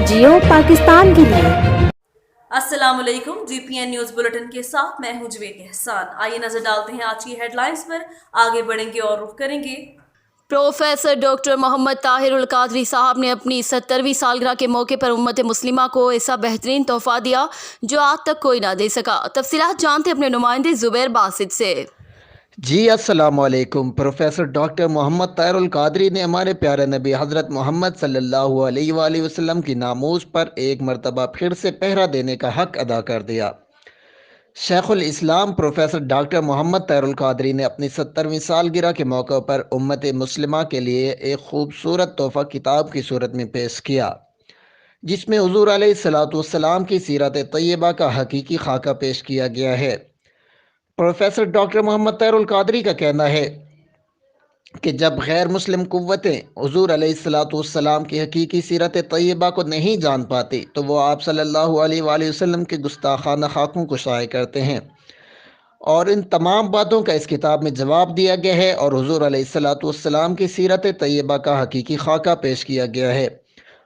जियो पाकिस्तान के लिए। अस्सलाम वालेकुम, GPN न्यूज़ बुलेटिन के साथ मैं हूं जवेद एहसान। आइए नजर डालते हैं आज की हेडलाइंस पर। आगे बढ़ेंगे और रुख करेंगे। प्रोफेसर डॉक्टर मोहम्मद ताहिर उल कादरी साहब ने अपनी 70वीं सालगिरह के मौके पर उम्मत मुस्लिमा को ऐसा बेहतरीन तोहफा दिया जो आज तक कोई ना दे सका। तफसीलात जानते अपने नुमाइंदे जुबैर बासित से। जी अस्सलाम वालेकुम। प्रोफेसर डॉक्टर मोहम्मद ताहिर उल कादरी ने हमारे प्यारे नबी हज़रत मोहम्मद सल्लल्लाहु अलैहि वसल्लम की नामूस पर एक मरतबा फिर से पहरा देने का हक अदा कर दिया। शेखुल इस्लाम प्रोफेसर डॉक्टर मोहम्मद ताहिर उल कादरी ने अपनी 70वीं सालगिरह के मौके पर उम्मत मुस्लिमा के लिए एक खूबसूरत तोहफ़ा किताब की सूरत में पेश किया, जिसमें हुज़ूर अलैहिस्सलाम की सीरत तैयबा का हकीकी खाका पेश किया गया है। प्रोफेसर डॉक्टर मोहम्मद ताहिर उल कादरी का कहना है कि जब गैर मुस्लिम कुव्वतें हुज़ूर अलैहिस्सलाम की हकीकी सीरत तैयबा को नहीं जान पाती तो वो आप सल्लल्लाहु अलैहि वसल्लम के गुस्ताखाना खाकों को शाये करते हैं, और इन तमाम बातों का इस किताब में जवाब दिया गया है और हुज़ूर अलैहिस्सलाम की सीरत तैयबा का हकीकी खाका पेश किया गया है।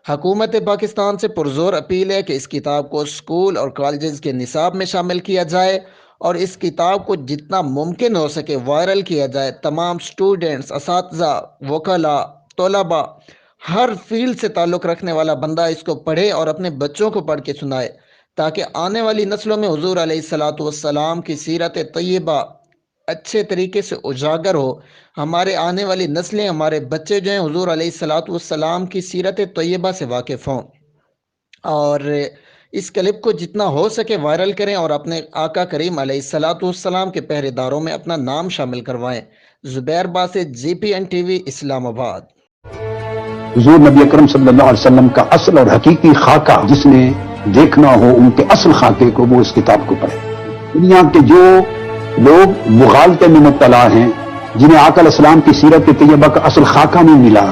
हुकूमत पाकिस्तान से पुरज़ोर अपील है कि इस किताब को स्कूल और कॉलेज के निसाब में शामिल किया जाए और इस किताब को जितना मुमकिन हो सके वायरल किया जाए। तमाम स्टूडेंट्स, असातिज़ा, वकला, तलबा, हर फील्ड से ताल्लुक़ रखने वाला बंदा इसको पढ़े और अपने बच्चों को पढ़ के सुनाए, ताकि आने वाली नस्लों में हुज़ूर अलैहिस्सलाम की सीरत तैयबा अच्छे तरीके से उजागर हो। हमारे आने वाली नस्लें, हमारे बच्चे जो हैं हुज़ूर अलैहिस्सलाम की सीरत तैयबा से वाकिफ़ हों, और इस क्लिप को जितना हो सके वायरल करें और अपने आका करीम अलैहिस्सलाम के पहरेदारों में अपना नाम शामिल करवाएं। Zubair Basit, GPN TV, Islamabad. हुज़ूर नबी अकरम सल्लल्लाहु अलैहि वसल्लम का असल और हकीकी खाका जिसने देखना हो उनके असल खाके को, वो इस किताब को पढ़े। दुनिया के जो लोग मुगालते में मुब्तला हैं, जिन्हें आका अलैहिस्सलाम की सीरत तैयबा का असल खाका नहीं मिला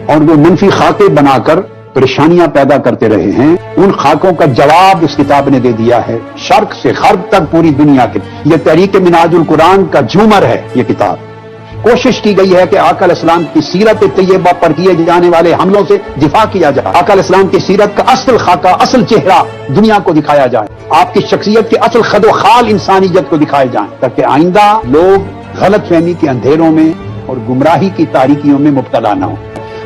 और वो मनफी खाके बनाकर परेशानियां पैदा करते रहे हैं, उन खाकों का जवाब इस किताब ने दे दिया है। शर्क से गर्ब तक पूरी दुनिया के ये तहरीक मिनाजुल कुरान का झूमर है। ये किताब कोशिश की गई है कि आका अलैहिस्सलाम की सीरत तैयबा पर किए जाने वाले हमलों से दिफा किया जाए, आका अलैहिस्सलाम की सीरत का असल खाका, असल चेहरा दुनिया को दिखाया जाए, आपकी शख्सियत के असल खदो खाल इंसानियत को दिखाए जाए, ताकि आइंदा लोग गलत फहमी के अंधेरों में और गुमराही की तारीकियों में मुब्तला न हो।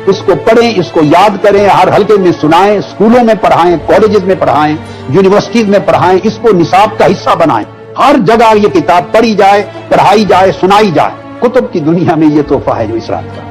इसको पढ़ें, इसको याद करें, हर हल्के में सुनाएं, स्कूलों में पढ़ाएं, कॉलेजेस में पढ़ाएं, यूनिवर्सिटीज में पढ़ाएं, इसको निसाब का हिस्सा बनाएं। हर जगह ये किताब पढ़ी जाए, पढ़ाई जाए, सुनाई जाए। कुतुब की दुनिया में ये तोहफा है जो इस रात का।